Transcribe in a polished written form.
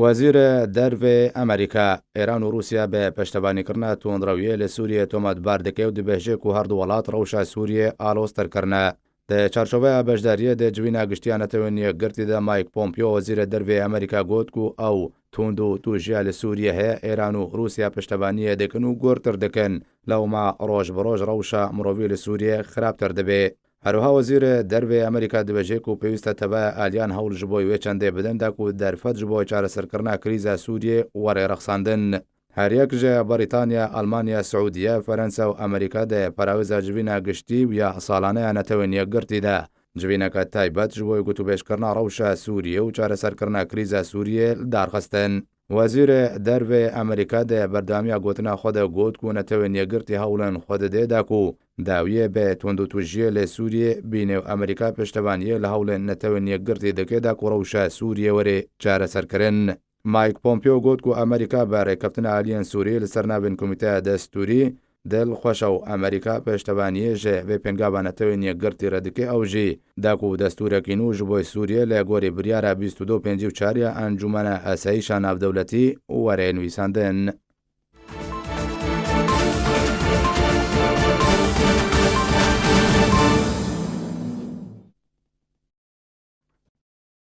وەزیرە دەرvê ئەمریکا ئێران و رووسیا بە پشتەبانیکردنا تونڕەویە لە سووریە تۆمەتبار دەکەی و دەبێژێک و هەردوو وڵات ڕەوشە سووریە ئالۆستەرکردە دە چارچۆڤەیە بەشداریە دە جوینە گشتیانەتەوە یەکگرتیدا مایک پۆمپیۆ وەزیرە دەرvê ئەمریکا گوت و ئەو توند و توژیا لە سووریە هەیە ئێران و رووسیا پشتەبانیە دەکەن و گۆرتر دەکەن لەوما ڕۆژ بڕۆژ ڕەوشە مرۆڤی لە سووریە خراپتر دەبێ. هەروها وەزیرە دەرvê ئەمریکا دەبێژێک و پێویستە تەبە ئالیان هەوڵ ji بۆی وێ چەندێ بدەندا و دەرفەت ji بۆ چارەسەرکردنا کریزە سووریێ وەڕێرەخساندن. هەریەک ji بەریتانیا، ئەلمانیا، سعودیە، فەرەنسا و ئەمریکا دە پەراوێزە جوینە گشتی و یا ساڵانەیانەتەوە یەکگرتیدا جوینەکە تایبەت ji بۆی گوتوبێژکردنا ڕەوشە سووریە و چارەسەرکردنا کریزە سووریێ دارخستن. وەزیرە دەرvê ئەمریکا دە بەردامیە گوتنا خۆدە گوت و نەتەوە یەکگرتی هەوڵن خۆدەدێدا و داویە بە تۆند و توژیە لە سووریێ بینێ و ئەمریکا پشتەوانیە لە هەوڵێن نەتەوە یەکگرتی دەکێدا و ڕەوشە سووریە وەرێ چارەسەرکردن. مایک پۆمپیۆ گوت و ئەمریکا بە ڕێککەوتنە ئالیان سووریە لەسەر ناوێن کۆمیتەیە دەستوری دل خۆشە و ئەمریکا پشتەوانیەژێ بێ پێنگابانەتەوە یەکگرتی ڕەدەکەی ئەوژی داک و دەستورەکەین و ji بۆی سووریە لە گۆری بریارە 22/54 ئەنجومەنە ئەساییشە ناودەوڵەتی وەرێ نوویساندن.